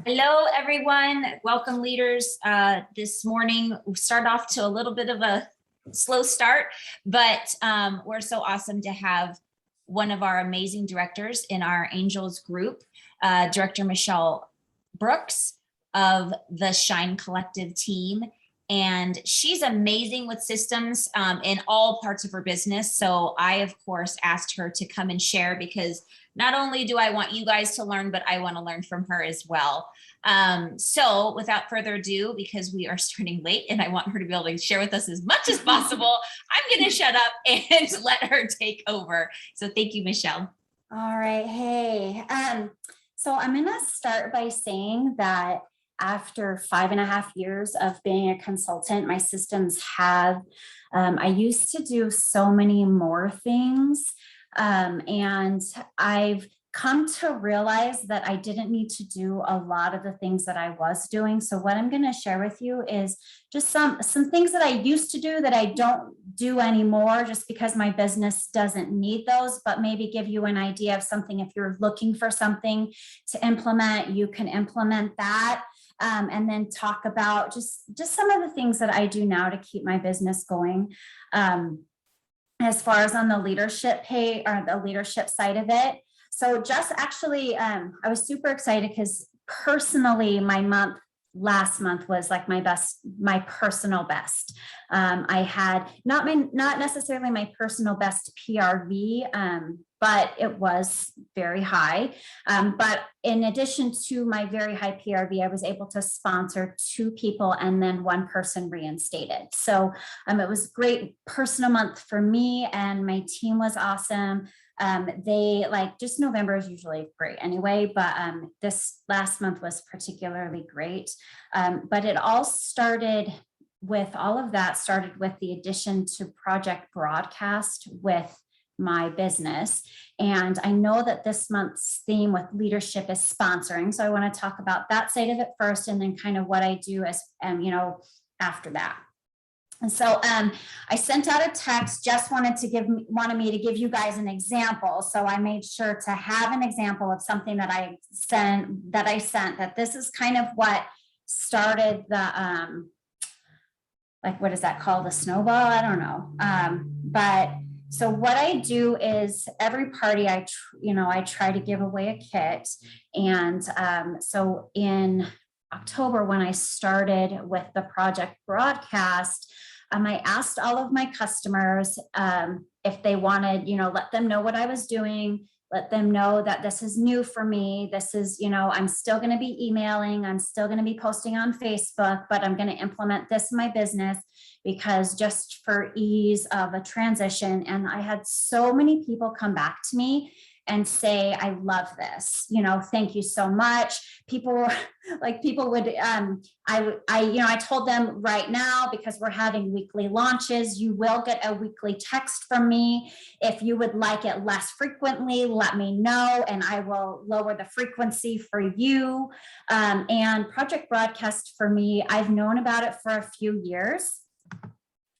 Hello, everyone. Welcome, leaders. This morning, we start off to a little bit of a slow start, but we're so awesome to have one of our amazing directors in our Angels group, Director Michelle Brooks of the Shine Collective team. And she's amazing with systems in all parts of her business. So I, of course, asked her to come and share because not only do I want you guys to learn, but I want to learn from her as well. So without further ado, because we are starting late and I want her to be able to share with us as much as possible, I'm going to shut up and let her take over. So thank you, Michelle. All right. Hey, so I'm going to start by saying that after 5.5 years of being a consultant, my systems have, I used to do so many more things. And I've come to realize that I didn't need to do a lot of the things that I was doing. So what I'm going to share with you is just some things that I used to do that I don't do anymore just because my business doesn't need those, but maybe give you an idea of something. If you're looking for something to implement, you can implement that. And then talk about just some of the things that I do now to keep my business going. As far as on the leadership pay or the leadership side of it. So just actually, I was super excited because personally, last month was like my personal best. I had not necessarily my personal best PRV, but it was very high. But in addition to my very high PRV, I was able to sponsor 2 people and then 1 person reinstated. So it was a great personal month for me and my team was awesome. Just November is usually great anyway, but this last month was particularly great. But it all started with the addition to Project Broadcast with my business. And I know that this month's theme with leadership is sponsoring. So I want to talk about that side of it first, and then kind of what I do as, after that. And so I sent out a text, just wanted me to give you guys an example. So I made sure to have an example of something that I sent, that this is kind of what started the, what is that called? A snowball? I don't know. But so what I do is every party I try to give away a kit. And so in October, when I started with the Project Broadcast, I asked all of my customers if they wanted, let them know what I was doing, let them know that this is new for me. This is, I'm still going to be emailing, I'm still going to be posting on Facebook, but I'm going to implement this in my business because just for ease of a transition. And I had so many people come back to me and say, I love this, thank you so much. People would, I told them right now, because we're having weekly launches, you will get a weekly text from me. If you would like it less frequently, let me know and I will lower the frequency for you. And Project Broadcast for me, I've known about it for a few years.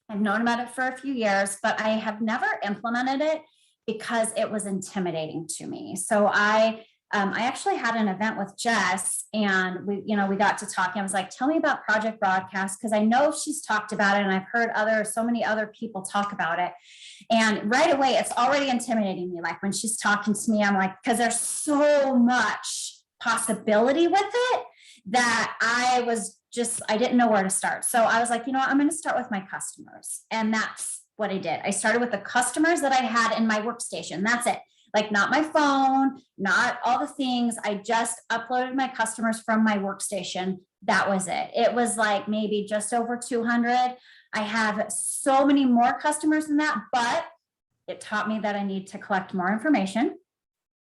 But I have never implemented it because it was intimidating to me. So I actually had an event with Jess and we got to talking. I was like, tell me about Project Broadcast, because I know she's talked about it and I've heard so many other people talk about it. And right away, it's already intimidating me. Like when she's talking to me, I'm like, because there's so much possibility with it that I didn't know where to start. So I was like, I'm going to start with my customers. And that's what I did. I started with the customers that I had in my workstation. That's it. Like not my phone, not all the things. I just uploaded my customers from my workstation. That was it. It was like maybe just over 200. I have so many more customers than that, but it taught me that I need to collect more information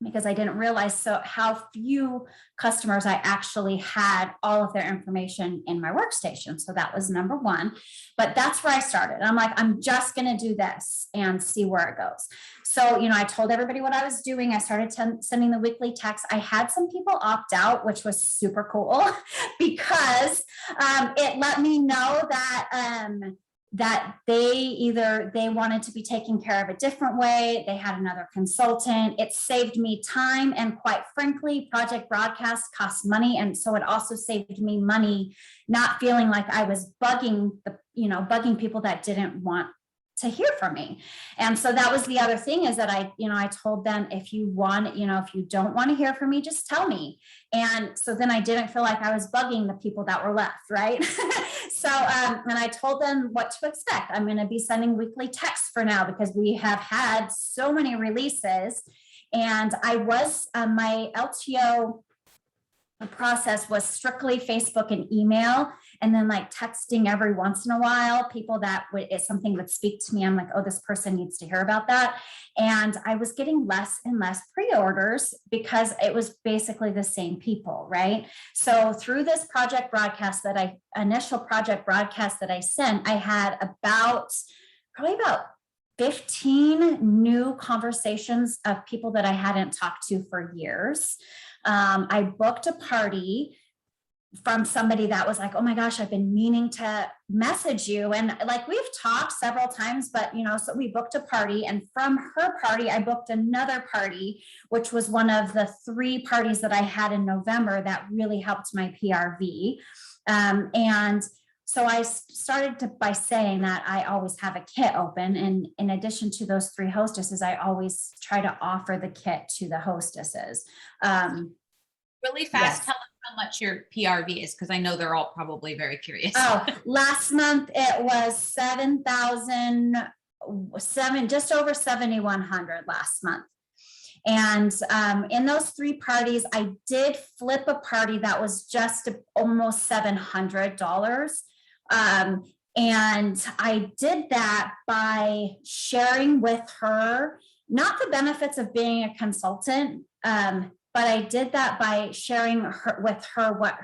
because I didn't realize how few customers I actually had all of their information in my workstation. So that was number 1, but that's where I started. I'm like, I'm just going to do this and see where it goes. So, I told everybody what I was doing. I started sending the weekly text. I had some people opt out, which was super cool because it let me know that that they wanted to be taken care of a different way. They had another consultant. It saved me time. And quite frankly, project broadcast costs money. And so it also saved me money, not feeling like I was bugging people that didn't want to hear from me. And so that was the other thing, is that I told them, if you don't want to hear from me, just tell me. And so then I didn't feel like I was bugging the people that were left, right? So, and I told them what to expect. I'm going to be sending weekly texts for now, because we have had so many releases. And my LTO process was strictly Facebook and email, and then like texting every once in a while, people that if something would speak to me, I'm like, oh, this person needs to hear about that. And I was getting less and less pre-orders because it was basically the same people, right? So through this initial project broadcast that I sent, I had probably about 15 new conversations of people that I hadn't talked to for years. I booked a party from somebody that was like, oh my gosh, I've been meaning to message you. And like, we've talked several times, but so we booked a party, and from her party, I booked another party, which was one of the 3 parties that I had in November that really helped my PRV. And so I started by saying that I always have a kit open. And in addition to those 3 hostesses, I always try to offer the kit to the hostesses. Really fast, yes. tell us how much your PRV is, because I know they're all probably very curious. Oh, last month it was just over 7,100 last month. And in those 3 parties, I did flip a party that was just almost $700. And I did that by sharing with her, not the benefits of being a consultant, but I did that by sharing with her what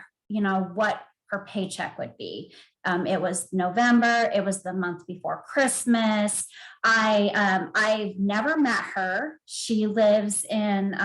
her paycheck would be. It was November. It was the month before Christmas. I've never met her. She lives in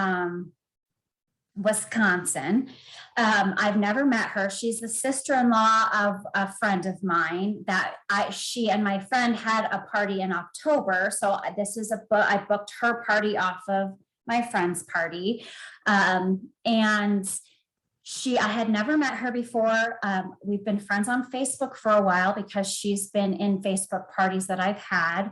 Wisconsin. I've never met her. She's the sister-in-law of a friend of mine that she and my friend had a party in October. So I booked her party off of my friend's party. And I had never met her before. We've been friends on Facebook for a while because she's been in Facebook parties that I've had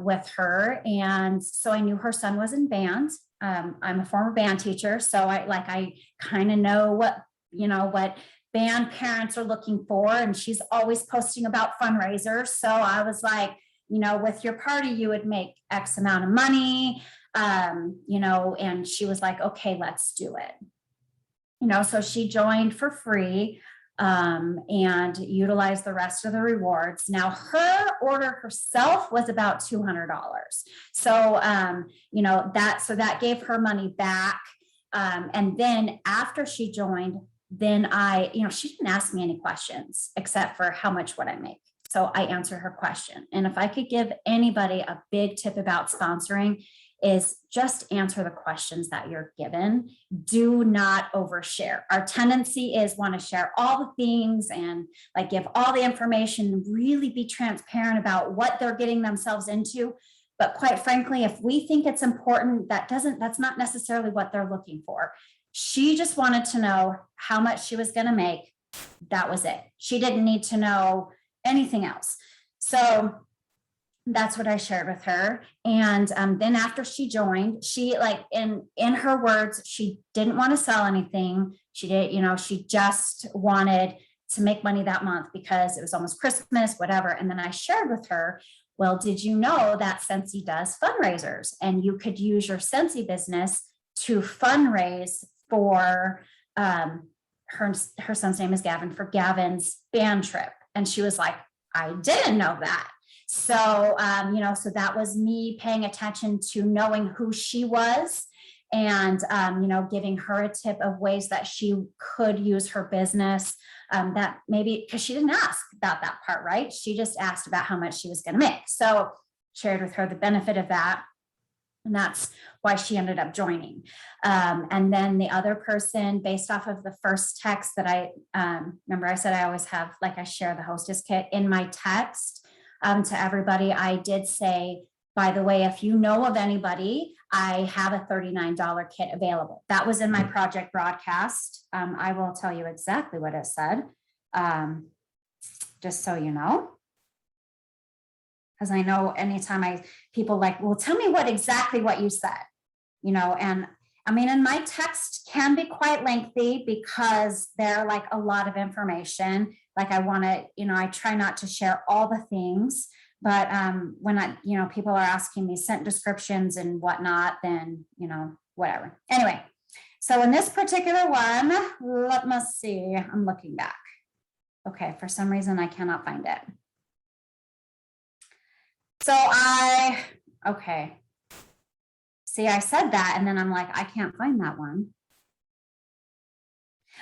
with her. And so I knew her son was in band. I'm a former band teacher, so I kind of know what band parents are looking for. And she's always posting about fundraisers. So I was like, with your party, you would make X amount of money, and she was like, okay, let's do it. So she joined for free and utilized the rest of the rewards. Now her order herself was about $200. So, that gave her money back. And then after she joined, then she didn't ask me any questions except for how much would I make. So I answered her question. And if I could give anybody a big tip about sponsoring, is just answer the questions that you're given. Do not overshare. Our tendency is want to share all the things and give all the information, really be transparent about what they're getting themselves into. But quite frankly, if we think it's important, that's not necessarily what they're looking for. She just wanted to know how much she was going to make. That was it. She didn't need to know anything else. So that's what I shared with her. And then after she joined, she in her words, she didn't want to sell anything. She did, she just wanted to make money that month because it was almost Christmas, whatever. And then I shared with her, well, did you know that Scentsy does fundraisers, and you could use your Scentsy business to fundraise for her son's name is Gavin, for Gavin's band trip. And she was like, I didn't know that. So, so that was me paying attention to knowing who she was and, giving her a tip of ways that she could use her business, that maybe, because she didn't ask about that part, right? She just asked about how much she was going to make. So shared with her the benefit of that. And that's why she ended up joining. And then the other person, based off of the first text that remember I said I always have, I share the hostess kit in my text. to everybody. I did say, by the way, if you know of anybody, I have a $39 kit available. That was in my project broadcast. I will tell you exactly what it said, just so you know. Because I know anytime people like, well, tell me exactly what you said, and I mean, and my text can be quite lengthy because they're like a lot of information. Like I want to, I try not to share all the things, but when people are asking me scent descriptions and whatnot, then, whatever. Anyway, so in this particular one, let me see, I'm looking back. Okay, for some reason I cannot find it. So okay. See, I said that, and then I'm like, I can't find that one.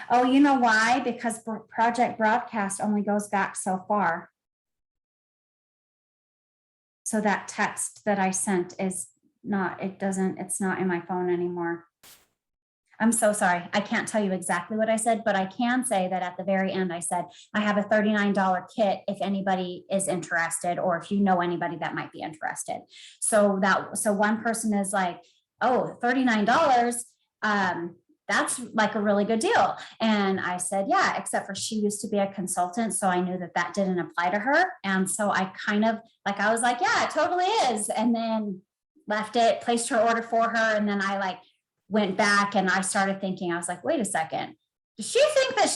Oh, you know why? Because project broadcast only goes back so far. So that text that I sent is not, it's not in my phone anymore. I'm so sorry. I can't tell you exactly what I said, but I can say that at the very end, I said, I have a $39 kit if anybody is interested, or if you know anybody that might be interested. So one person is like, oh, $39. That's like a really good deal. And I said, yeah, except for she used to be a consultant. So I knew that didn't apply to her. And so I kind of I was like, yeah, it totally is. And then left it, placed her order for her. And then I went back and I started thinking, I was like, wait a second. Does she think that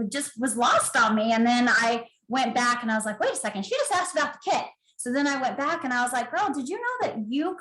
it just was lost on me? And then I went back and I was like, wait a second, she just asked about the kit. So then I went back and I was like, girl, did you know that you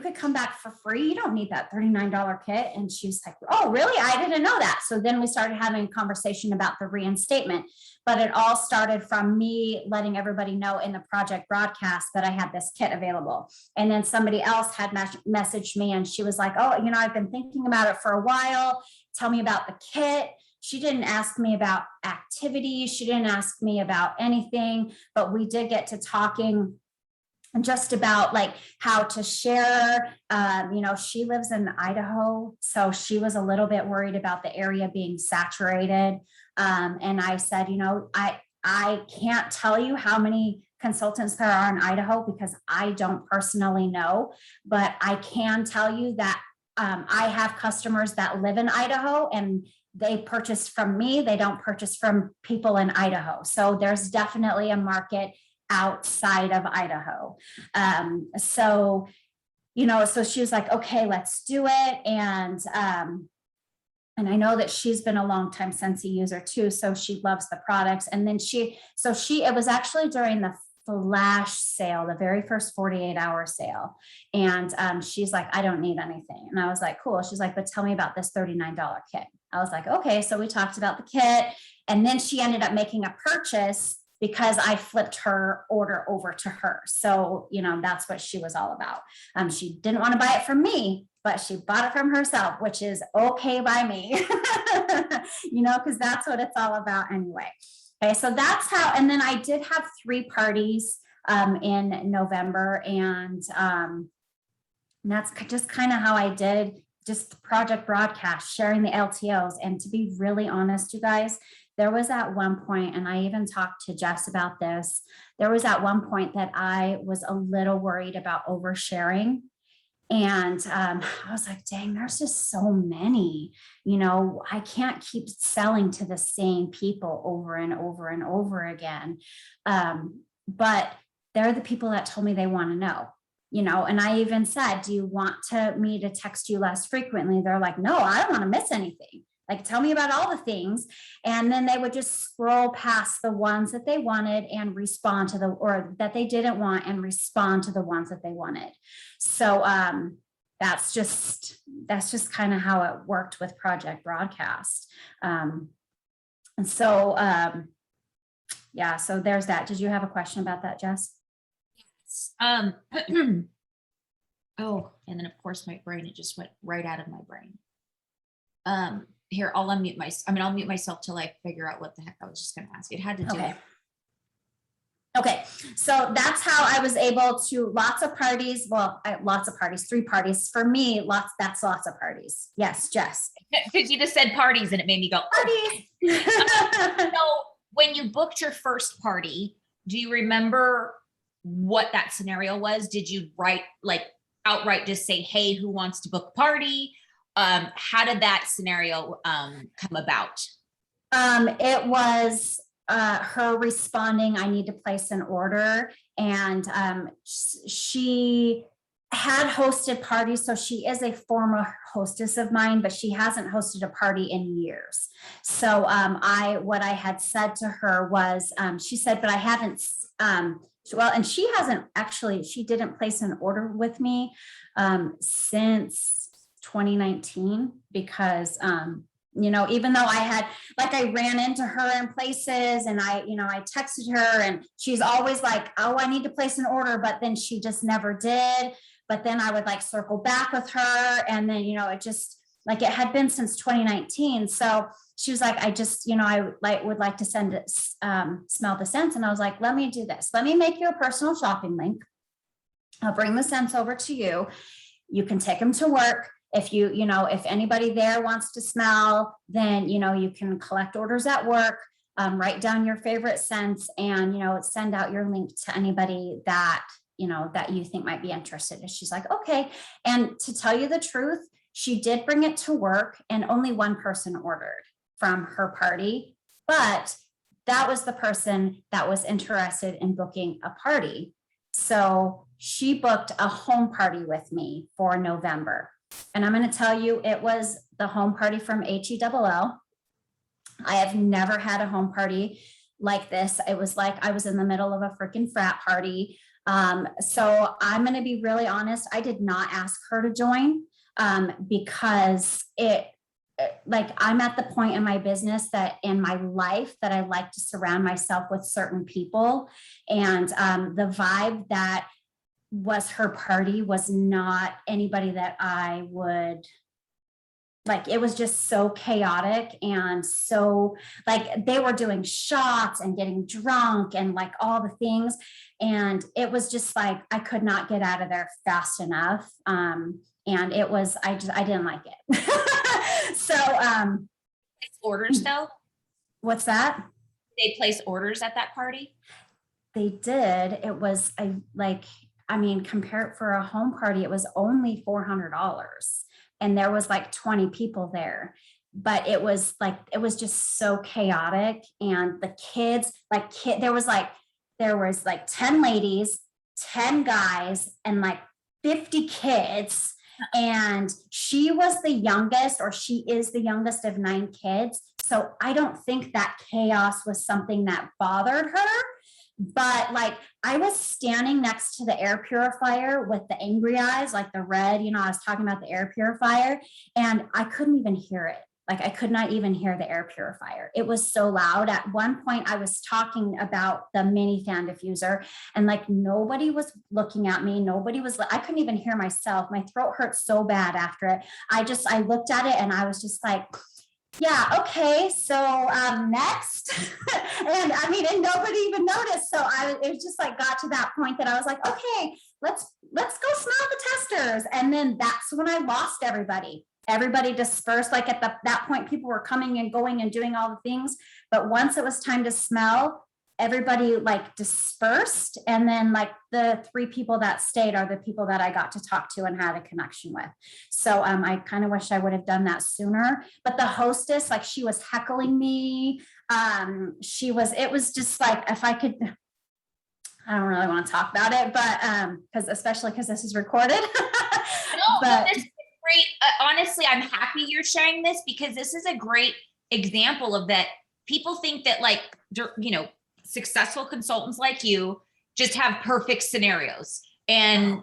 could come back for free? You don't need that $39 kit. And she's like, oh, really? I didn't know that. So then we started having a conversation about the reinstatement, but it all started from me letting everybody know in the project broadcast that I had this kit available. And then somebody else had messaged me and she was like, oh, I've been thinking about it for a while. Tell me about the kit. She didn't ask me about activities. She didn't ask me about anything, but we did get to talking just about how to share. She lives in Idaho, so she was a little bit worried about the area being saturated. And I said, I can't tell you how many consultants there are in Idaho because I don't personally know, but I can tell you that I have customers that live in Idaho and they purchase from me. They don't purchase from people in Idaho. So there's definitely a market outside of Idaho. So she was like, okay, let's do it. And I know that she's been a long time Scentsy user too. So she loves the products. And then it was actually during the flash sale, the very first 48-hour sale. And she's like, I don't need anything. And I was like, cool. She's like, but tell me about this $39 kit. I was like, okay. So we talked about the kit. And then she ended up making a purchase because I flipped her order over to her. So, that's what she was all about. She didn't want to buy it from me, but she bought it from herself, which is okay by me, because that's what it's all about anyway. Okay, so that's how, and then I did have 3 parties in November, and that's just kind of how I did just project broadcast, sharing the LTOs. And to be really honest, you guys, there was at one point, and I even talked to Jess about this, there was at one point that I was a little worried about oversharing. And I was like, dang, there's just so many, I can't keep selling to the same people over and over and over again. But they're the people that told me they want to know, and I even said, do you want me to text you less frequently? They're like, no, I don't want to miss anything. Tell me about all the things. And then they would just scroll past the ones that they wanted and respond to or that they didn't want and respond to the ones that they wanted. So that's just kind of how it worked with project broadcast. And so, yeah, so there's that. Did you have a question about that, Jess? Yes. Oh, and then of course my brain, it just went right out of my brain. Here, I'll mute myself till I figure out what the heck I was just going to ask. It had to do. Okay. So that's how I was able to lots of parties. Well, lots of parties, 3 parties for me. That's lots of parties. Yes, Jess. Because you just said parties and it made me go parties. So when you booked your first party, do you remember what that scenario was? Did you write like outright just say, hey, who wants to book a party? How did that scenario come about? It was her responding, I need to place an order. And she had hosted parties. So she is a former hostess of mine, but she hasn't hosted a party in years. So what I had said to her was, she said, but I haven't, well, and she hasn't actually, she didn't place an order with me since 2019 because even though I had, like, I ran into her in places and I texted her and she's always like, oh, I need to place an order, but then she just never did. But then I would like circle back with her. And then, it just like, it had been since 2019. So she was like, I just, I would like to send it, smell the scents. And I was like, let me do this. Let me make you a personal shopping link. I'll bring the scents over to you. You can take them to work. If if anybody there wants to smell, then, you can collect orders at work, write down your favorite scents and, send out your link to anybody that, that you think might be interested. And she's like, okay. And to tell you the truth, she did bring it to work and only one person ordered from her party, but that was the person that was interested in booking a party. So she booked a home party with me for November. And I'm going to tell you, it was the home party from HELL. I have never had a home party like this. It was like I was in the middle of a freaking frat party. So I'm going to be really honest. I did not ask her to join because I'm at the point in my business that in my life that I like to surround myself with certain people. And the vibe that was her party was not anybody that I would like. It was just so chaotic and so like they were doing shots and getting drunk and like all the things. And it was just like, I could not get out of there fast enough. And it was, I didn't like it. So, orders though? What's that? They place orders at that party? They did. It was compare it for a home party, it was only $400 and there was like 20 people there, but it was just so chaotic. And the kids, there was 10 ladies, 10 guys, and like 50 kids. And she was the youngest, or she is the youngest of 9 kids. So I don't think that chaos was something that bothered her. But like I was standing next to the air purifier with the angry eyes, like the red, I was talking about the air purifier and I couldn't even hear it. Like I could not even hear the air purifier. It was so loud. At one point I was talking about the mini fan diffuser and like nobody was looking at me. I couldn't even hear myself. My throat hurt so bad after it. I looked at it and I was just like, yeah, okay, so next. And nobody even noticed. So it was just like got to that point that I was like, okay, let's go smell the testers. And then that's when I lost everybody. Everybody dispersed. Like at that point, people were coming and going and doing all the things. But once it was time to smell, everybody like dispersed. And then like the 3 people that stayed are the people that I got to talk to and had a connection with. So I kind of wish I would have done that sooner, but the hostess, like she was heckling me. It was just like, if I could, I don't really want to talk about it, but especially because this is recorded. But this is great. Honestly, I'm happy you're sharing this because this is a great example of that. People think that like, successful consultants like you just have perfect scenarios and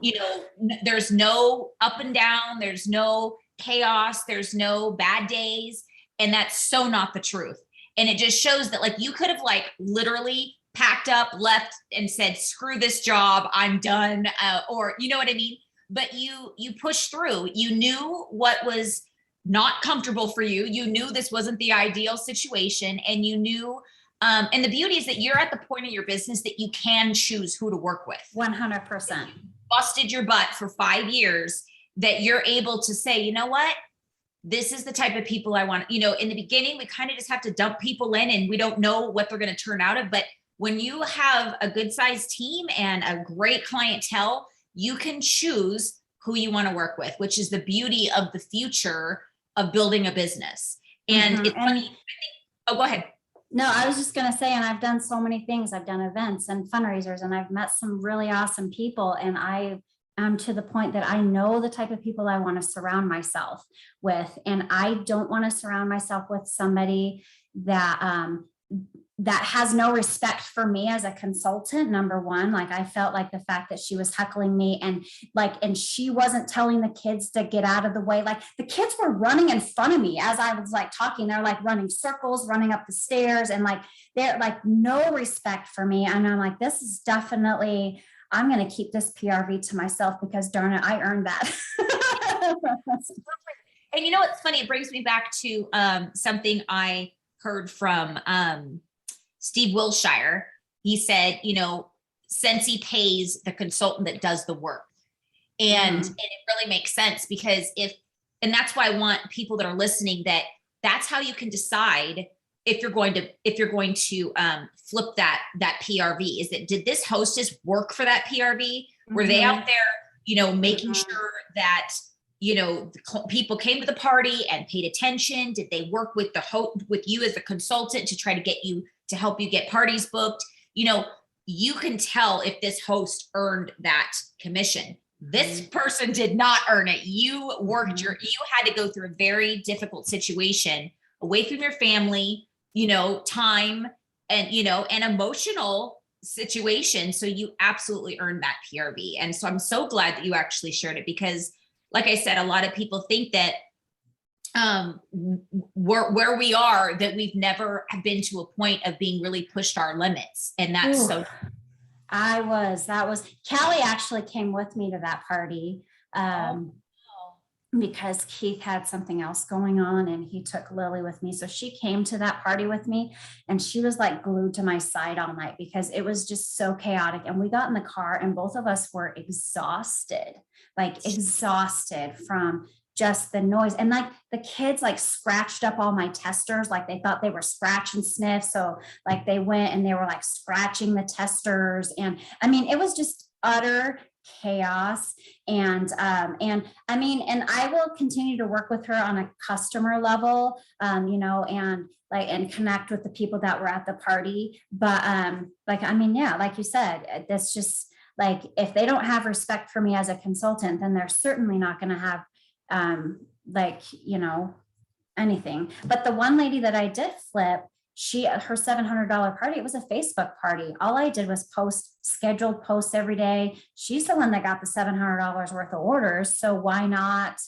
there's no up and down, there's no chaos, there's no bad days, and that's so not the truth. And it just shows that like you could have like literally packed up, left and said screw this job, I'm done, or you know what I mean, but you pushed through. You knew what was not comfortable for you, you knew this wasn't the ideal situation, and you knew and the beauty is that you're at the point of your business that you can choose who to work with. 100%. Busted your butt for 5 years that you're able to say, you know what? this is the type of people I want. You know, in the beginning, we kind of just have to dump people in and we don't know what they're going to turn out of. But when you have a good sized team and a great clientele, you can choose who you want to work with, which is the beauty of the future of building a business. And it's funny. I think, oh, go ahead. No, I was just going to say, and I've done so many things. I've done events and fundraisers, and I've met some really awesome people. And I am to the point that I know the type of people I want to surround myself with. And I don't want to surround myself with somebody that, that has no respect for me as a consultant. Number one, like I felt like the fact that she was heckling me and she wasn't telling the kids to get out of the way. Like the kids were running in front of me as I was like talking, they're like running circles, running up the stairs, and like, they're like no respect for me. And I'm like, this is definitely, I'm going to keep this PRV to myself because darn it, I earned that. And you know, what's funny, it brings me back to something I heard from Steve Wilshire. He said, you know, Scentsy pays the consultant that does the work. And it really makes sense because and that's why I want people that are listening, that's how you can decide if you're going to flip that PRV. Is that, did this hostess work for that PRV? Were they out there, you know, making sure that, you know, people came to the party and paid attention? Did they work with with you as a consultant to try to get you, to help you get parties booked? You know, you can tell if this host earned that commission. This person did not earn it. You worked you had to go through a very difficult situation away from your family, you know, time and, you know, an emotional situation. So you absolutely earned that PRV. And so I'm so glad that you actually shared it, because like I said, a lot of people think that where we are, that we've never been to a point of being really pushed our limits. And that's so. That was Callie actually came with me to that party. Because Keith had something else going on and he took Lily with me. So she came to that party with me and she was like glued to my side all night because it was just so chaotic. And we got in the car and both of us were exhausted from just the noise. And like the kids like scratched up all my testers, like they thought they were scratch and sniff. So like they went and they were like scratching the testers. And I mean, it was just utter chaos. And I mean, and I will continue to work with her on a customer level, you know, and connect with the people that were at the party. But like, I mean, yeah, like you said, that's just like, if they don't have respect for me as a consultant, then they're certainly not going to have like, you know, anything. But the one lady that I did flip, her $700 party, it was a Facebook party. All I did was scheduled posts every day. She's the one that got the $700 worth of orders. So why not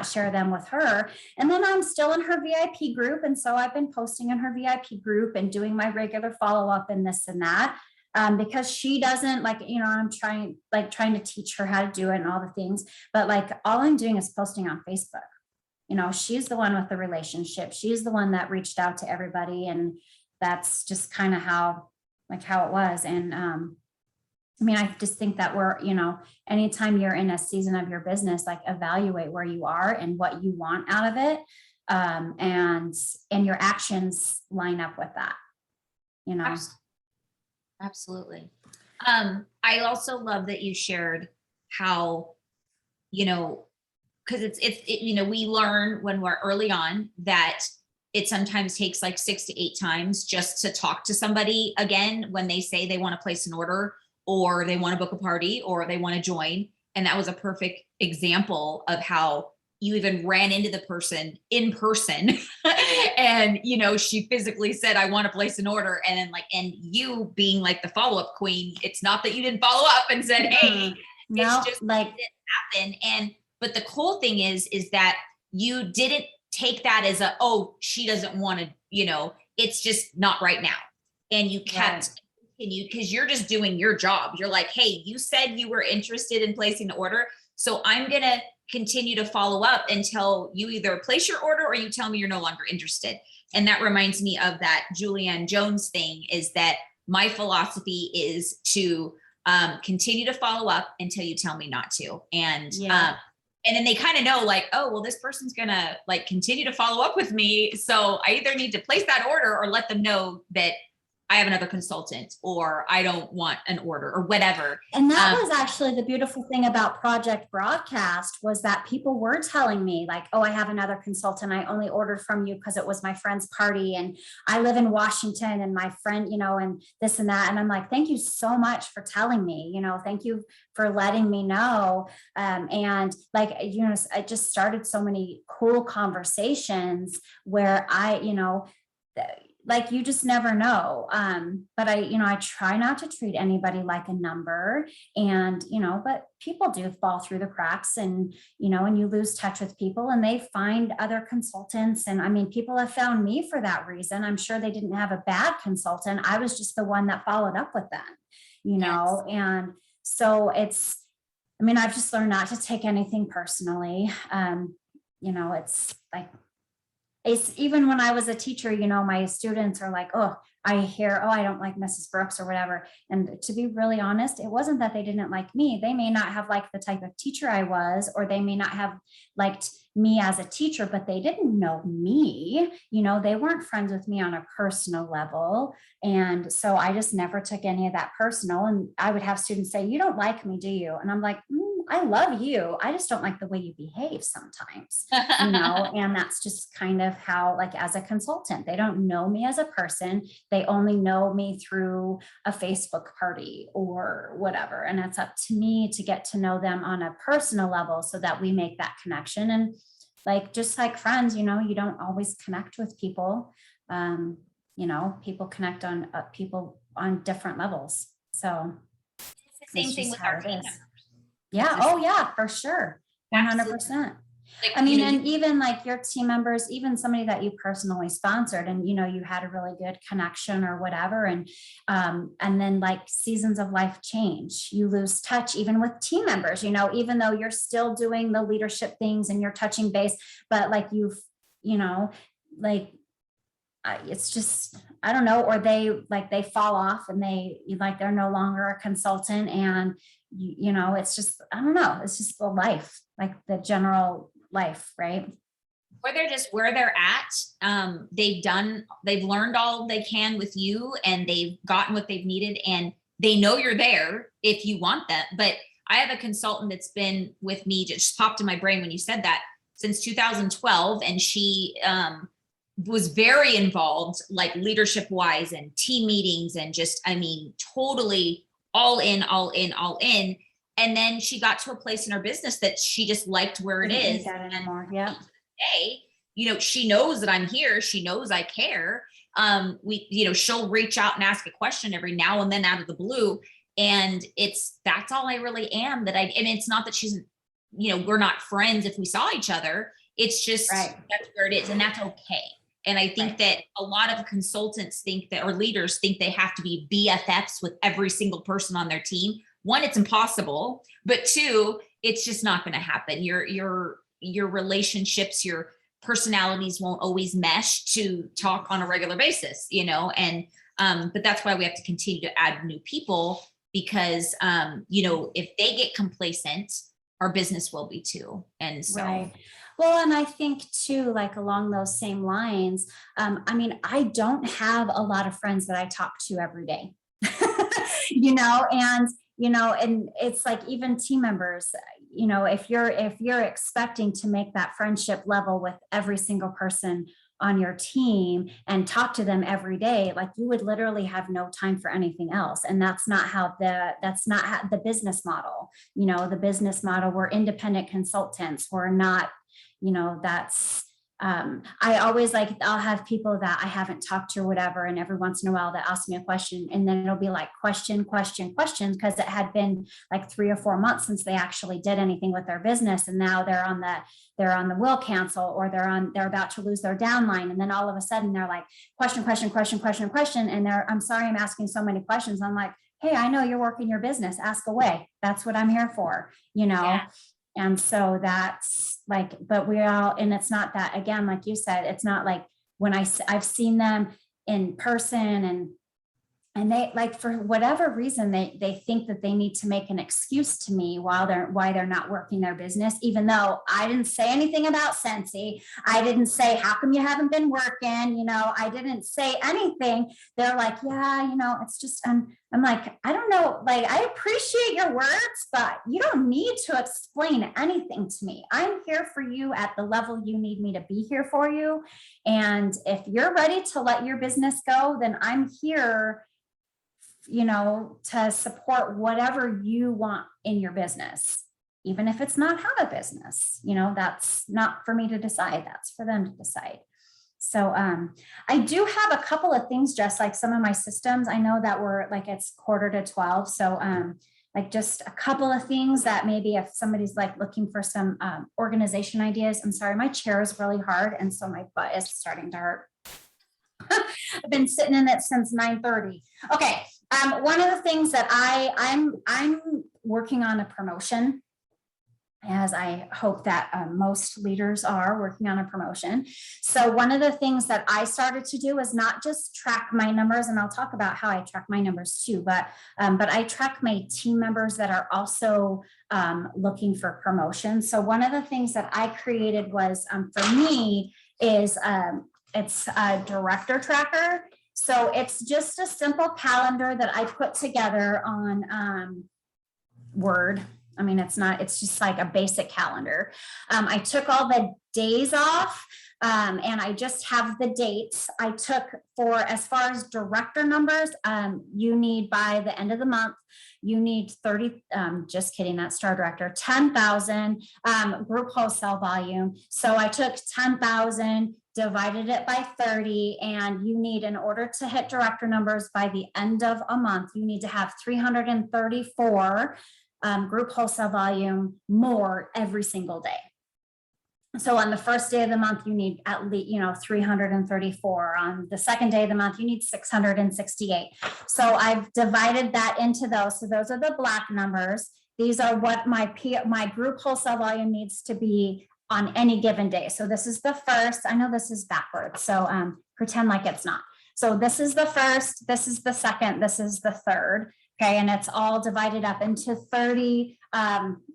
share them with her? And then I'm still in her VIP group. And so I've been posting in her VIP group and doing my regular follow-up and this and that. Because she doesn't, like, you know, I'm trying to teach her how to do it and all the things, but like all I'm doing is posting on Facebook. You know, she's the one with the relationship. She's the one that reached out to everybody. And that's just kind of how it was. And I mean, I just think that you know, anytime you're in a season of your business, like evaluate where you are and what you want out of it. And your actions line up with that, you know. Absolutely. I also love that you shared how, you know, because it's you know, we learn when we're early on that it sometimes takes like 6 to 8 times just to talk to somebody again when they say they want to place an order or they want to book a party or they want to join. And that was a perfect example of how you even ran into the person in person and, you know, she physically said, I want to place an order. And then like, and you being like the follow-up queen, it's not that you didn't follow up and said, hey, it's just like it didn't happen. But the cool thing is that you didn't take that as oh, she doesn't want to, you know, it's just not right now. And you kept continued because you're just doing your job. You're like, hey, you said you were interested in placing the order. So I'm going to continue to follow up until you either place your order or you tell me you're no longer interested. And that reminds me of that Julianne Jones thing, is that my philosophy is to continue to follow up until you tell me not to. And And then they kind of know like, oh, well, this person's gonna like continue to follow up with me. So I either need to place that order or let them know that I have another consultant or I don't want an order or whatever. And that was actually the beautiful thing about Project Broadcast was that people were telling me like, oh, I have another consultant. I only ordered from you because it was my friend's party and I live in Washington and my friend, and this and that. And I'm like, thank you so much for telling me, thank you for letting me know. And like, I just started so many cool conversations where like you just never know. But I try not to treat anybody like a number and, but people do fall through the cracks and you lose touch with people and they find other consultants. And I mean, people have found me for that reason. I'm sure they didn't have a bad consultant. I was just the one that followed up with them, Yes. and so I've just learned not to take anything personally. It's like, it's even when I was a teacher, my students are like, oh, I hear, oh, I don't like Mrs. Brooks or whatever. And to be really honest, it wasn't that they didn't like me. They may not have liked the type of teacher I was, or they may not have liked me as a teacher, but they didn't know me. They weren't friends with me on a personal level. And so I just never took any of that personal. And I would have students say, you don't like me, do you? And I'm like, I love you. I just don't like the way you behave sometimes, and that's just kind of how, like, as a consultant, they don't know me as a person. They only know me through a Facebook party or whatever. And it's up to me to get to know them on a personal level so that we make that connection. And like, just like friends, you don't always connect with people. People connect on people on different levels. So It's the same thing with our team members. Yeah. Oh yeah, for sure. 100%. Like, and even like your team members, even somebody that you personally sponsored and, you had a really good connection or whatever. And then like seasons of life change, you lose touch even with team members, even though you're still doing the leadership things and you're touching base, but like it's just, I don't know, or they fall off and they're no longer a consultant and it's just, I don't know, it's just the life, like the general life, right? Or they're just where they're at. They've learned all they can with you and they've gotten what they've needed and they know you're there if you want that. But I have a consultant that's been with me, just popped in my brain when you said that, since 2012. And she was very involved, like leadership wise and team meetings and just, totally all in. And then she got to a place in her business that she just liked where it is. Anymore. Yeah. Hey, she knows that I'm here. She knows I care. She'll reach out and ask a question every now and then out of the blue. And that's all I really am. And it's not that she's, we're not friends if we saw each other. It's just, right. That's where it is. And that's okay. And I think that a lot of consultants think that, or leaders think they have to be BFFs with every single person on their team. One, it's impossible, but two, it's just not going to happen. Your relationships, your personalities won't always mesh to talk on a regular basis, and but that's why we have to continue to add new people because, if they get complacent, our business will be too. And so. Right. Well, and I think too, like along those same lines, I don't have a lot of friends that I talk to every day, and it's like even team members, if you're expecting to make that friendship level with every single person on your team and talk to them every day, like you would literally have no time for anything else. And that's not how the business model, the business model, we're independent consultants. We're not, that's, I always I'll have people that I haven't talked to or whatever. And every once in a while that ask me a question and then it'll be like question, because it had been like 3 or 4 months since they actually did anything with their business. And now they're on the will cancel or they're about to lose their downline. And then all of a sudden they're like question. And I'm sorry, I'm asking so many questions. I'm like, hey, I know you're working your business, ask away. That's what I'm here for, Yeah. And so that's like, but and it's not that, again, like you said, it's not like when I've seen them in person and and they, like, for whatever reason, they think that they need to make an excuse to me why they're not working their business, even though I didn't say anything about Scentsy. I didn't say, how come you haven't been working? You know, I didn't say anything. They're like, yeah, you know, it's just, I'm like, I don't know, like, I appreciate your words, but you don't need to explain anything to me. I'm here for you at the level you need me to be here for you. And if you're ready to let your business go, then I'm here, you know, to support whatever you want in your business, even if it's not have a business. You know, that's not for me to decide, that's for them to decide. So I do have a couple of things, just like some of my systems. I know that we're like, it's 11:45. So like just a couple of things that maybe if somebody's like looking for some organization ideas. I'm sorry, my chair is really hard, and so my butt is starting to hurt. I've been sitting in it since 9:30. Okay. One of the things that I'm working on a promotion, as I hope that most leaders are working on a promotion. So one of the things that I started to do is not just track my numbers, and I'll talk about how I track my numbers too, but I track my team members that are also looking for promotion. So one of the things that I created was for me is it's a director tracker. So it's just a simple calendar that I put together on Word. I mean, it's just like a basic calendar. I took all the days off and I just have the dates I took for, as far as director numbers, you need by the end of the month, you need 30, just kidding, that's star director, 10,000 group wholesale volume. So I took 10,000, divided it by 30, and you need, in order to hit director numbers by the end of a month, you need to have 334 group wholesale volume more every single day. So on the first day of the month, you need at least, 334. On the second day of the month, you need 668. So I've divided that into those. So those are the black numbers. These are what my group wholesale volume needs to be on any given day. So this is the first. I know this is backwards, so pretend like it's not. So this is the first, this is the second, this is the third. Okay, and it's all divided up into 30,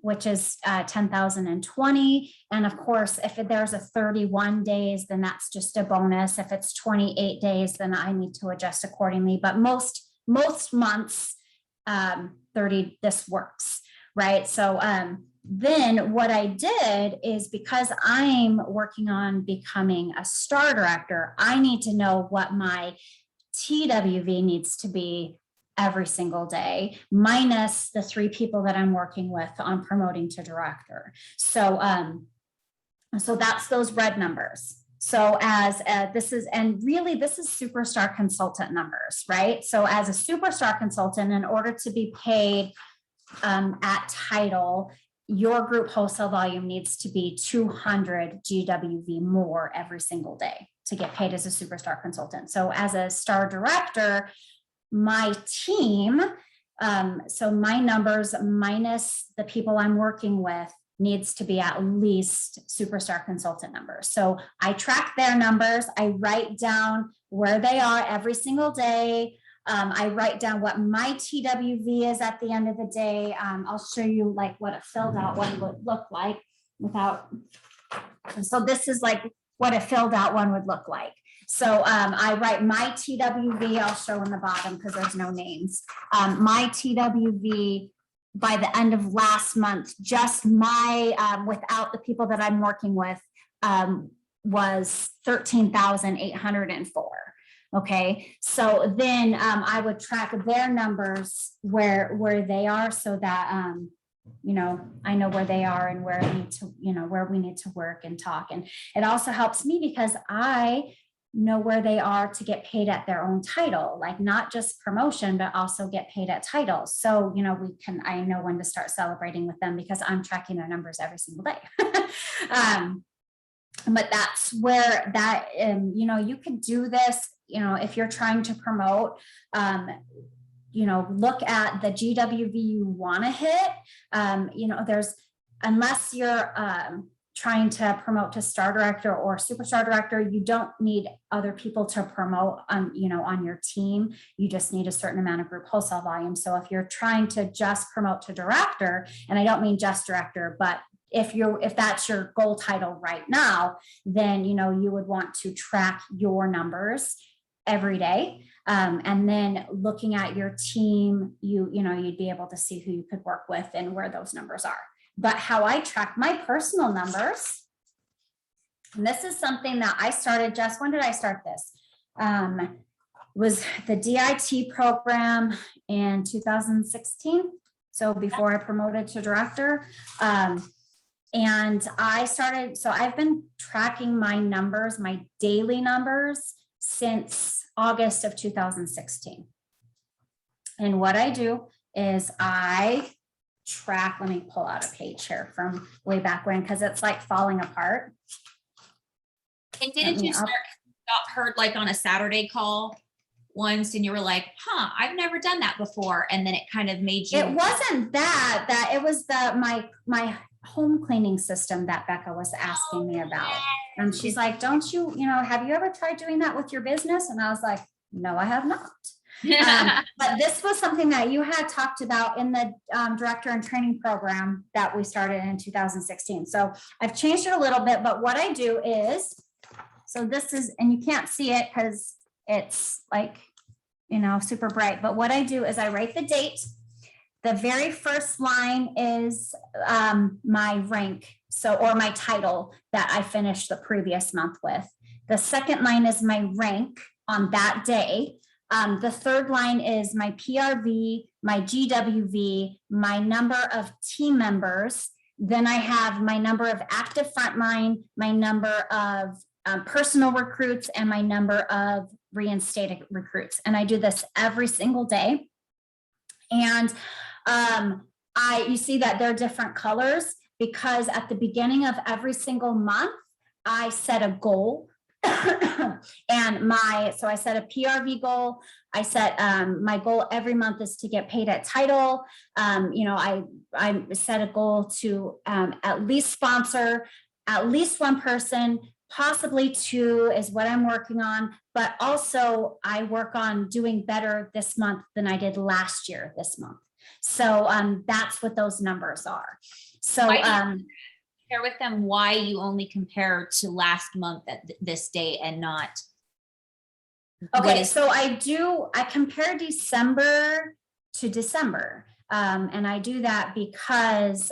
which is 10,020. And of course, if there's a 31 days, then that's just a bonus. If it's 28 days, then I need to adjust accordingly. But most months, 30, this works, right? So then what I did is, because I'm working on becoming a star director, I need to know what my TWV needs to be every single day, minus the 3 people that I'm working with on promoting to director. So, so that's those red numbers. So as this is superstar consultant numbers, right? So as a superstar consultant, in order to be paid at title, your group wholesale volume needs to be 200 GWV more every single day to get paid as a superstar consultant. So as a star director, my team, so my numbers minus the people I'm working with needs to be at least superstar consultant numbers. So I track their numbers. I write down where they are every single day. I write down what my TWV is at the end of the day. I'll show you like what a filled out one would look like without. So this is like what a filled out one would look like. So I write my TWV, I'll show in the bottom because there's no names. My TWV by the end of last month, just my, without the people that I'm working with, was 13,804. Okay, so then I would track their numbers where they are, so that I know where they are and where I need to, where we need to work and talk. And it also helps me because I know where they are to get paid at their own title, like not just promotion, but also get paid at title. So, I know when to start celebrating with them because I'm tracking their numbers every single day. But that's where that, you could do this, if you're trying to promote, look at the GWV you want to hit. Unless you're trying to promote to star director or superstar director, you don't need other people to promote on, on your team. You just need a certain amount of group wholesale volume. So if you're trying to just promote to director, and I don't mean just director, but if that's your goal title right now, then, you would want to track your numbers every day. And then looking at your team, you'd be able to see who you could work with and where those numbers are. But how I track my personal numbers, and this is something that I started just, when did I start this? Was the DIT program in 2016. So before I promoted to director. And I started, so I've been tracking my numbers, my daily numbers, since August of 2016. And what I do is I track, let me pull out a page here from way back when, because it's like falling apart. And didn't you got heard like on a Saturday call once and you were like, I've never done that before. And then it kind of made you. It wasn't that it was my home cleaning system that Becca was asking me about. And she's like, don't you, have you ever tried doing that with your business? And I was like, no, I have not. But this was something that you had talked about in the director and training program that we started in 2016. So I've changed it a little bit, but what I do is, so this is, and you can't see it because it's like, super bright, but what I do is I write the date. The very first line is my rank, or my title that I finished the previous month with. The second line is my rank on that day. The third line is my PRV, my GWV, my number of team members. Then I have my number of active frontline, my number of personal recruits, and my number of reinstated recruits. And I do this every single day. And you see that they're different colors because at the beginning of every single month, I set a goal. And so I set a PRV goal. I set my goal every month is to get paid at title. I set a goal to at least sponsor at least one person, possibly two is what I'm working on. But also I work on doing better this month than I did last year this month. So that's what those numbers are. So share with them why you only compare to last month at this day and not. Okay, so I compare December to December. And I do that because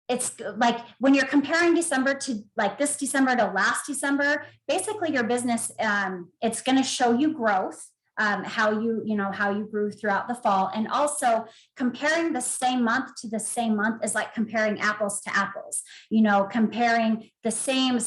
it's like when you're comparing December to like this December to last December, basically your business, it's going to show you growth. How you grew throughout the fall. And also comparing the same month to the same month is like comparing apples to apples, comparing the same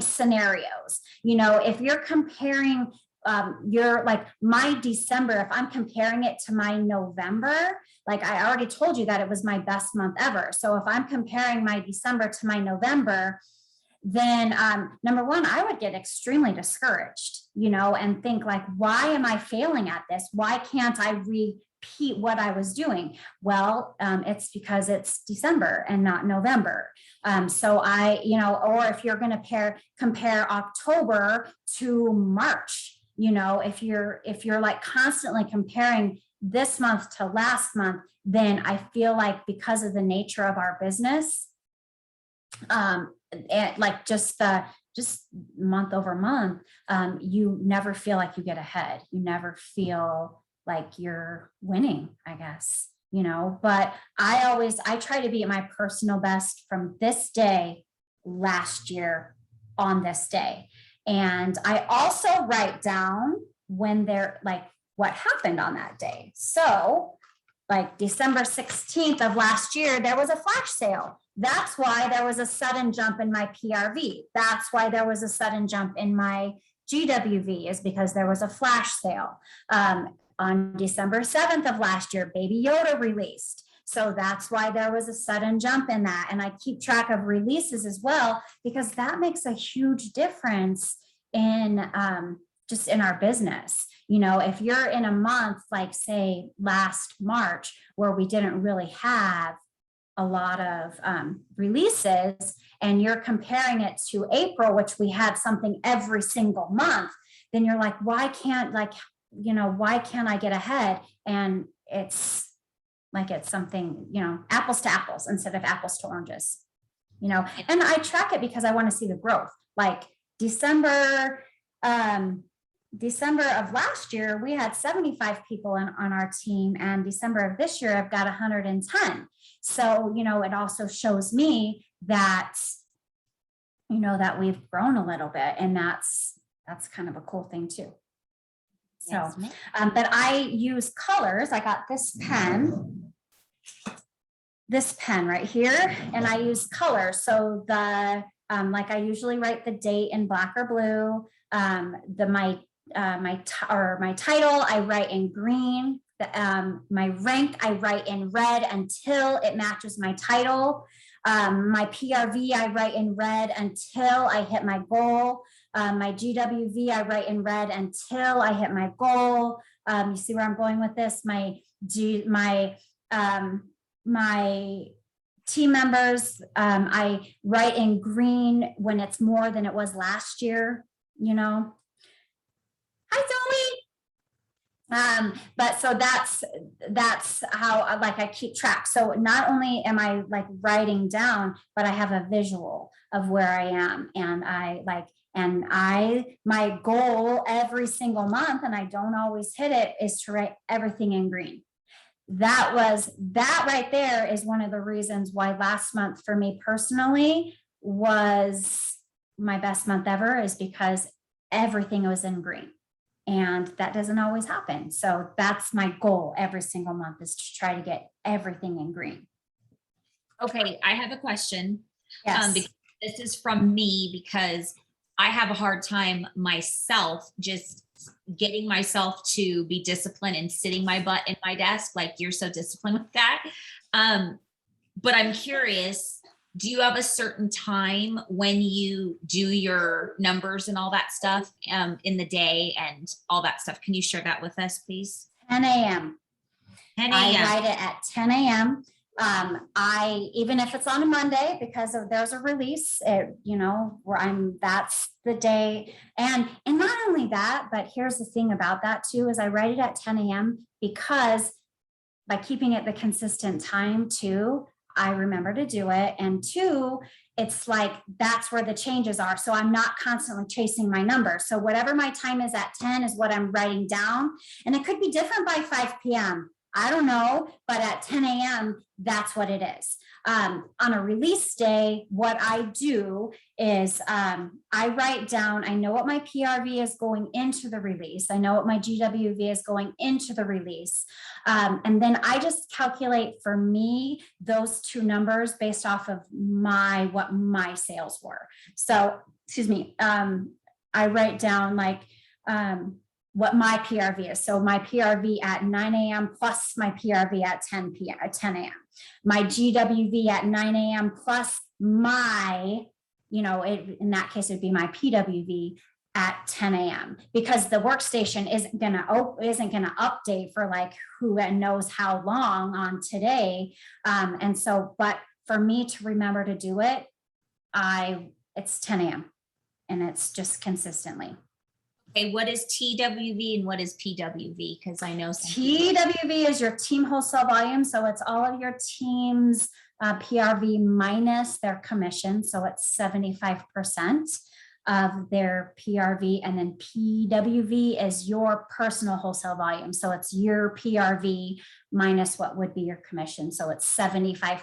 scenarios. If you're comparing my December, if I'm comparing it to my November, like I already told you that it was my best month ever. So if I'm comparing my December to my November, then number one, I would get extremely discouraged, and think like, why am I failing at this? Why can't I repeat what I was doing? Well, it's because it's December and not November. So or if you're going to compare October to March, if you're like constantly comparing this month to last month, then I feel like because of the nature of our business, and like just month over month, you never feel like you get ahead. You never feel like you're winning, I guess, but I try to be at my personal best from this day last year on this day. And I also write down when they're like what happened on that day. So like December 16th of last year, there was a flash sale. That's why there was a sudden jump in my PRV. That's why there was a sudden jump in my GWV, is because there was a flash sale. On December 7th of last year, Baby Yoda released. So that's why there was a sudden jump in that. And I keep track of releases as well, because that makes a huge difference in just in our business. If you're in a month, like say last March, where we didn't really have a lot of releases, and you're comparing it to April, which we had something every single month, then you're like, why can't I get ahead? And it's like, it's something, apples to apples instead of apples to oranges, and I track it because I want to see the growth. Like December of last year, we had 75 people on our team, and December of this year, I've got 110. So, it also shows me that, that we've grown a little bit, and that's kind of a cool thing too. So, but I use colors. I got this pen right here, and I use colors. So like I usually write the date in black or blue. My title I write in green. My rank I write in red until it matches my title. My PRV I write in red until I hit my goal. My GWV I write in red until I hit my goal. You see where I'm going with this? My team members, I write in green when it's more than it was last year, Hi, Zoe. But so that's how I keep track. So not only am I writing down, but I have a visual of where I am, and my goal every single month, and I don't always hit it, is to write everything in green. That right there is one of the reasons why last month for me personally was my best month ever, is because everything was in green. And that doesn't always happen. So that's my goal every single month, is to try to get everything in green. Okay, I have a question. Yes. Because this is from me, because I have a hard time myself just getting myself to be disciplined and sitting my butt in my desk. Like, you're so disciplined with that. But I'm curious, do you have a certain time when you do your numbers and all that stuff in the day and all that stuff? Can you share that with us, please? 10 a.m. 10 I a.m. write it at 10 a.m. Even if it's on a Monday, because there's a release, that's the day. And not only that, but here's the thing about that too, is I write it at 10 a.m. because by keeping it the consistent time too, I remember to do it. And two, it's like, that's where the changes are. So I'm not constantly chasing my number. So whatever my time is at 10 is what I'm writing down. And it could be different by 5 p.m. I don't know, but at 10 a.m., that's what it is. On a release day, what I do is I write down, I know what my PRV is going into the release. I know what my GWV is going into the release. And then I just calculate for me those two numbers based off of what my sales were. So, excuse me, I write down what my PRV is. So my PRV at 9 a.m. plus my PRV at 10 a.m. My GWV at 9 a.m. plus my, in that case, it'd be my PWV at 10 a.m. because the workstation isn't gonna update for who knows how long on today. And so, but for me to remember to do it, it's 10 a.m. and it's just consistently. Okay, what is TWV and what is PWV? Because I know TWV is your team wholesale volume. So it's all of your team's PRV minus their commission. So it's 75% of their PRV. And then PWV is your personal wholesale volume. So it's your PRV minus what would be your commission. So it's 75%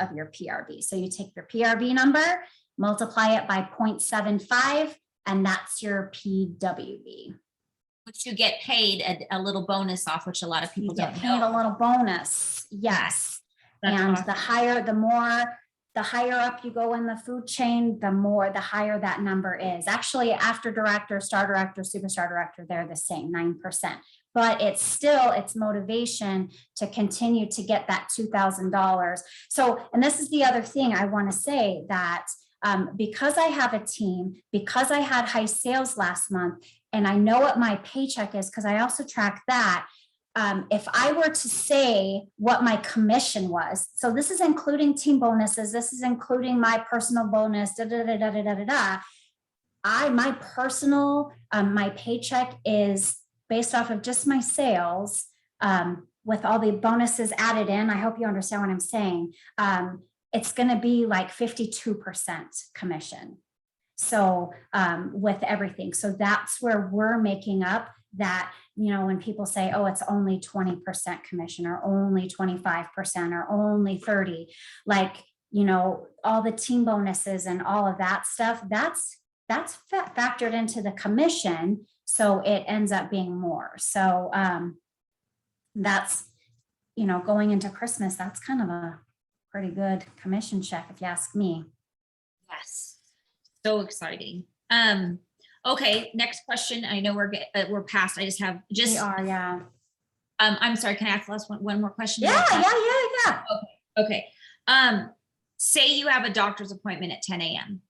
of your PRV. So you take your PRV number, multiply it by 0.75, and that's your PWV. Which you get paid a little bonus off, which a lot of people You get don't paid know. a little bonus. Yes. That's And awesome. the higher up you go in the food chain, the higher that number is. Actually, after director, star director, superstar director, they're the same, 9%. But it's motivation to continue to get that $2,000. So, and this is the other thing I want to say, that because I have a team, because I had high sales last month, and I know what my paycheck is, because I also track that, if I were to say what my commission was, so this is including team bonuses, this is including my personal bonus, my personal, my paycheck is based off of just my sales, with all the bonuses added in. I hope you understand what I'm saying. It's going to be like 52% commission. So with everything. So that's where we're making up that, when people say, oh, it's only 20% commission or only 25% or only 30, like, all the team bonuses and all of that stuff, that's factored into the commission. So it ends up being more. So that's, going into Christmas, that's kind of a pretty good commission check, if you ask me. Yes. So exciting. Okay. Next question. I know we're past. I We are, yeah. I'm sorry. Can I ask the last one more question? Yeah. Okay. Say you have a doctor's appointment at 10 a.m.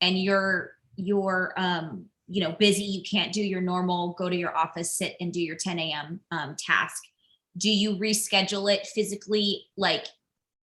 and you're busy. You can't do your normal, go to your office, sit and do your 10 a.m. Task. Do you reschedule it physically, like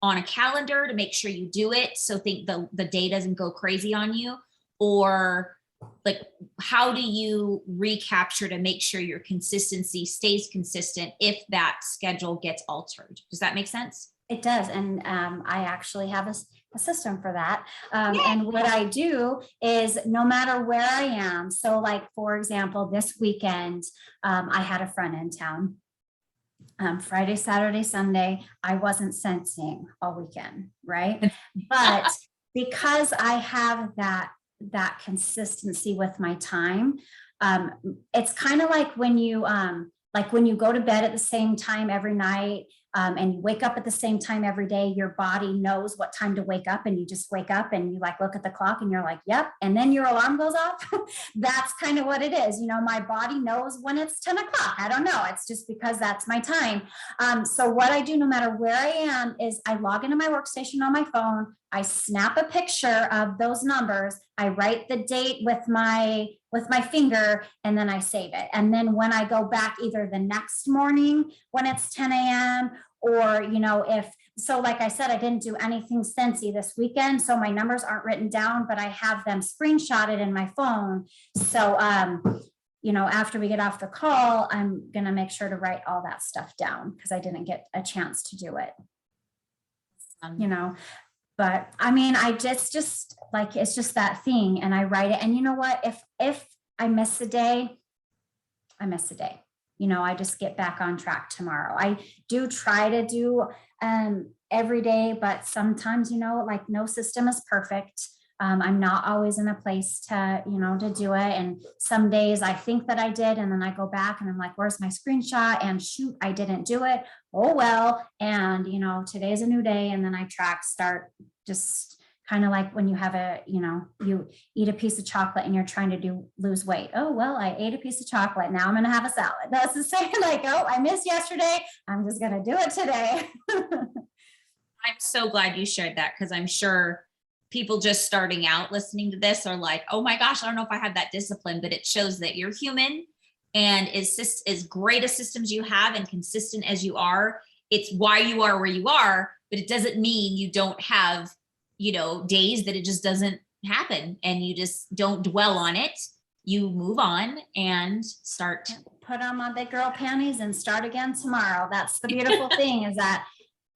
on a calendar to make sure you do it? So think the day doesn't go crazy on you, or like, how do you recapture to make sure your consistency stays consistent if that schedule gets altered? Does that make sense? It does. And I actually have a system for that. And what I do is no matter where I am. So like, for example, this weekend, I had a friend in town. Friday, Saturday, Sunday, I wasn't sensing all weekend, right? But because I have that consistency with my time, it's kind of like when you go to bed at the same time every night, and you wake up at the same time every day, your body knows what time to wake up, and you just wake up and you like look at the clock and you're like, yep. And then your alarm goes off. That's kind of what it is. My body knows when it's 10 o'clock. I don't know. It's just because that's my time. So what I do, no matter where I am, is I log into my workstation on my phone. I snap a picture of those numbers. I write the date with my finger, and then I save it. And then when I go back either the next morning when it's 10 a.m. or, like I said, I didn't do anything Scentsy this weekend, so my numbers aren't written down, but I have them screenshotted in my phone. So, after we get off the call, I'm going to make sure to write all that stuff down because I didn't get a chance to do it. But I mean, I just like, it's just that thing, and I write it. And you know what, if I miss a day, I miss a day. I just get back on track tomorrow. I do try to do every day, but sometimes, like no system is perfect. I'm not always in a place to do it. And some days I think that I did, and then I go back and I'm like, where's my screenshot? And shoot, I didn't do it. Oh, well. And, today's a new day. And then I start just kind of like when you have you eat a piece of chocolate and you're trying to lose weight. Oh, well, I ate a piece of chocolate. Now I'm going to have a salad. That's the same, like, oh, I missed yesterday. I'm just going to do it today. I'm so glad you shared that, because I'm sure people just starting out listening to this are like, oh my gosh, I don't know if I have that discipline, but it shows that you're human, and as great as systems you have and consistent as you are, it's why you are where you are, but it doesn't mean you don't have, days that it just doesn't happen, and you just don't dwell on it. You move on and start. Put on my big girl panties and start again tomorrow. That's the beautiful thing, is that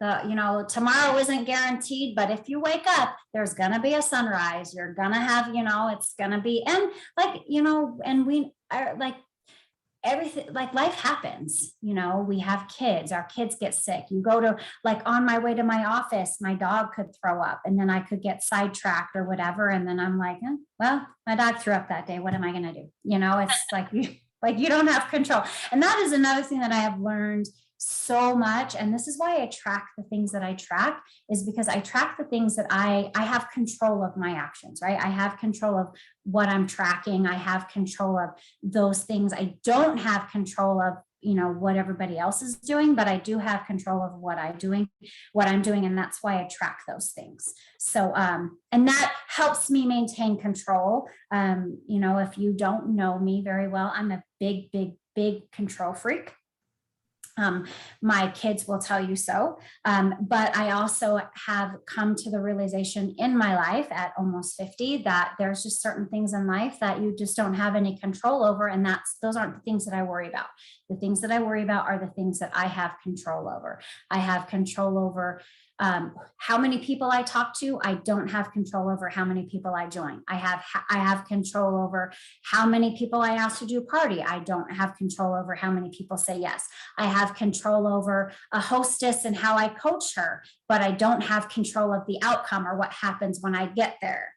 tomorrow isn't guaranteed, but if you wake up, there's going to be a sunrise. You're going to have, it's going to be, and like, and we are like, everything, like life happens, we have kids, our kids get sick. You go to, like, on my way to my office, my dog could throw up, and then I could get sidetracked or whatever. And then I'm like, well, my dog threw up that day. What am I going to do? It's like you don't have control. And that is another thing that I have learned so much. And this is why I track the things that I track, is because I track the things that I have control of my actions, right? I have control of what I'm tracking. I have control of those things. I don't have control of, what everybody else is doing, but I do have control of what I'm doing. And that's why I track those things. So, and that helps me maintain control. If you don't know me very well, I'm a big control freak. My kids will tell you so. But I also have come to the realization in my life at almost 50 that there's just certain things in life that you just don't have any control over. And those aren't the things that I worry about. The things that I worry about are the things that I have control over. I have control over how many people I talk to. I don't have control over how many people I join. I have control over how many people I ask to do a party. I don't have control over how many people say yes. I have control over a hostess and how I coach her, but I don't have control of the outcome or what happens when I get there.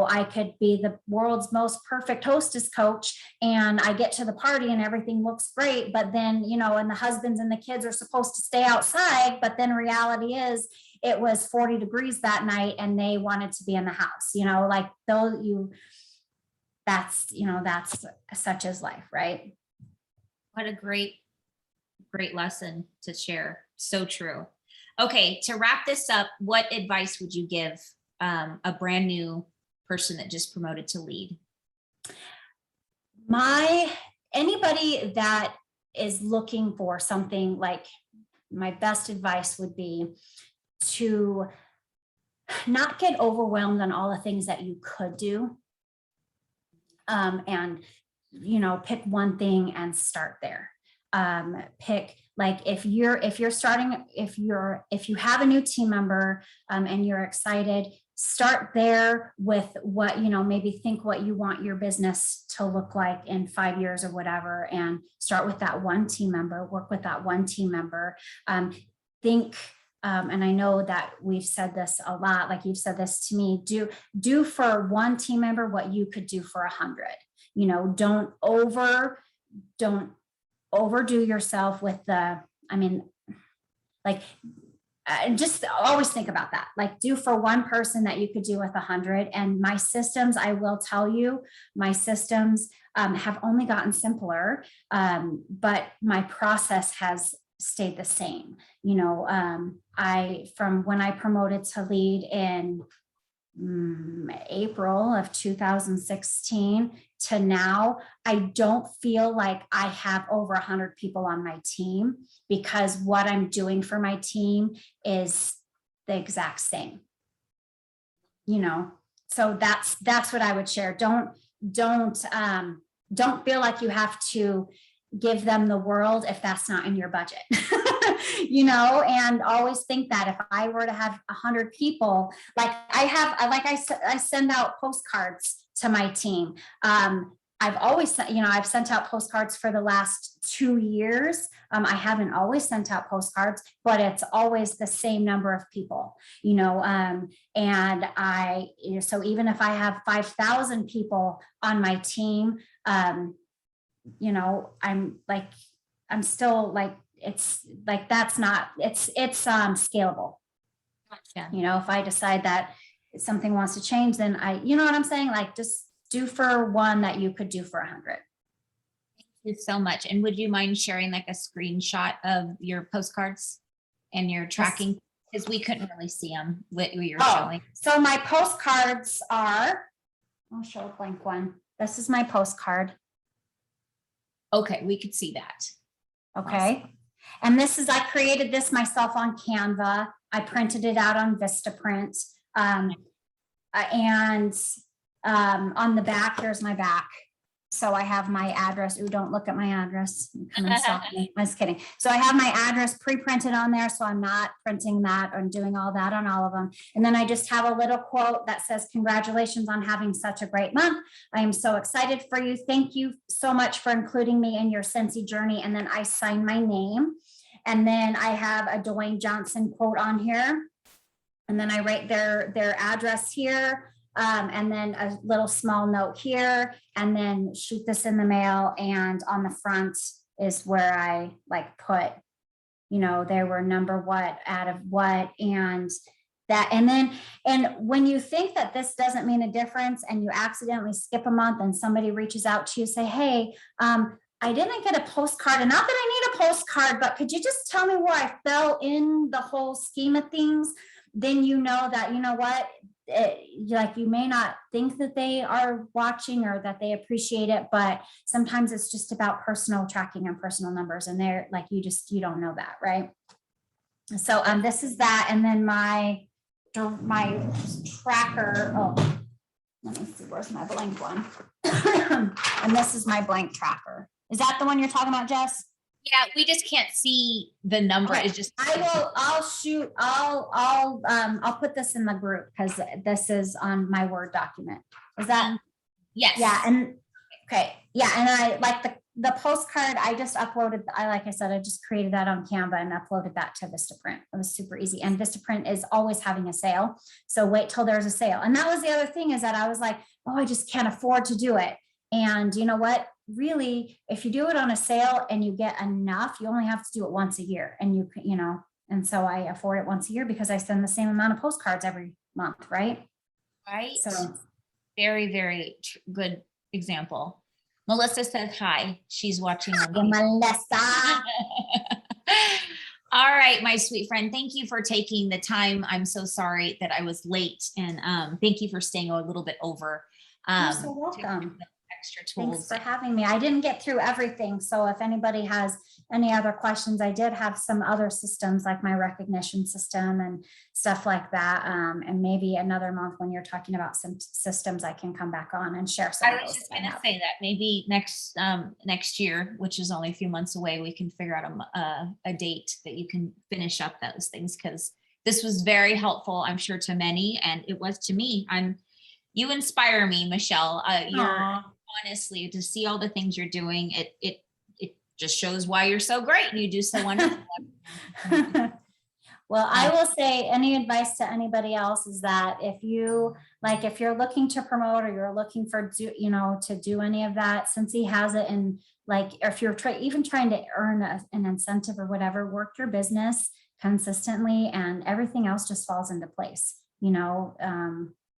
I could be the world's most perfect hostess coach and I get to the party and everything looks great, but then, and the husbands and the kids are supposed to stay outside, but then reality is it was 40 degrees that night and they wanted to be in the house, that's such as life, right? What a great lesson to share. So true. Okay, to wrap this up, what advice would you give a brand new person that just promoted to lead? Anybody that is looking for something, like my best advice would be to not get overwhelmed on all the things that you could do. And pick one thing and start there. Pick, like, if you have a new team member and you're excited, start there with what, maybe think what you want your business to look like in 5 years or whatever, and start with that one team member, work with that one team member. And I know that we've said this a lot, like you've said this to me, do for one team member what you could do for 100. Don't overdo yourself with just always think about that. Like, do for one person that you could do with 100. And my systems, I will tell you, my systems have only gotten simpler, but my process has stayed the same. From when I promoted to lead in April of 2016 to now, I don't feel like I have over 100 people on my team, because what I'm doing for my team is the exact same. So that's what I would share. Don't feel like you have to give them the world if that's not in your budget. And always think that if I were to have 100 people, I send out postcards to my team. I've sent out postcards for the last 2 years. I haven't always sent out postcards, but it's always the same number of people, and so even if I have 5,000 people on my team, I'm still like, it's like, that's not, it's scalable. Gotcha. If I decide that something wants to change, then you know what I'm saying? Like, just do for one that you could do for 100. Thank you so much. And would you mind sharing like a screenshot of your postcards and your tracking? Because we couldn't really see them, what you're showing. So my postcards I'll show a blank one. This is my postcard. Okay, we could see that. Okay. Awesome. And I created this myself on Canva. I printed it out on Vistaprint. And on the back, here's my back. So I have my address. Ooh, don't look at my address. Come and stop me. I'm just kidding. So I have my address pre-printed on there, so I'm not printing that or doing all that on all of them. And then I just have a little quote that says, "Congratulations on having such a great month. I am so excited for you. Thank you so much for including me in your Scentsy journey." And then I sign my name. And then I have a Dwayne Johnson quote on here. And then I write their address here. And then a little small note here, and then shoot this in the mail. And on the front is where I put, they were number what out of what, and that. And when you think that this doesn't mean a difference and you accidentally skip a month and somebody reaches out to you, say, "Hey, I didn't get a postcard, and not that I need a postcard, but could you just tell me where I fell in the whole scheme of things?" Then you know that, you know what, like you may not think that they are watching or that they appreciate it, but sometimes it's just about personal tracking and personal numbers, and they're like, you don't know that, right? So this is that, and then my tracker. Oh, let me see, where's my blank one? And this is my blank tracker. Is that the one you're talking about, Jess? Yeah, we just can't see the number. Okay. It's just I'll put this in the group because this is on my Word document. Is that? Yes. Yeah. And okay. Yeah. And I like the postcard. I just uploaded. Like I said, I just created that on Canva and uploaded that to Vistaprint. It was super easy. And Vistaprint is always having a sale. So wait till there's a sale. And that was the other thing, is that I was like, oh, I just can't afford to do it. And you know what? Really, if you do it on a sale and you get enough, you only have to do it once a year. And you know, and so I afford it once a year because I send the same amount of postcards every month, right? Right. So very, very good example. Melissa says hi. She's watching. Melissa. All right, my sweet friend. Thank you for taking the time. I'm so sorry that I was late, and thank you for staying a little bit over. You're so welcome. Extra tools. Thanks for having me. I didn't get through everything. So if anybody has any other questions, I did have some other systems like my recognition system and stuff like that. And maybe another month when you're talking about some systems, I can come back on and share some. I was just going to say that maybe next year, which is only a few months away, we can figure out a date that you can finish up those things, because this was very helpful, I'm sure, to many, and it was to me. You inspire me, Michelle. You're honestly, to see all the things you're doing, it just shows why you're so great and you do so wonderful. Well, I will say, any advice to anybody else is that if you're looking to promote, or you're looking for to do any of that, Scentsy has it. And like, if you're even trying to earn an incentive or whatever, work your business consistently and everything else just falls into place.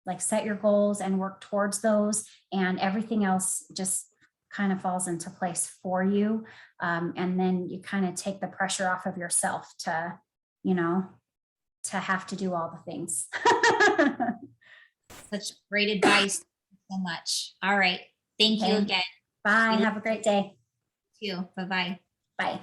Like, set your goals and work towards those, and everything else just kind of falls into place for you. And then you kind of take the pressure off of yourself to have to do all the things. Such great advice. Thank you so much. All right. Thank you again. Bye. Have a great day. You. Bye-bye. Bye.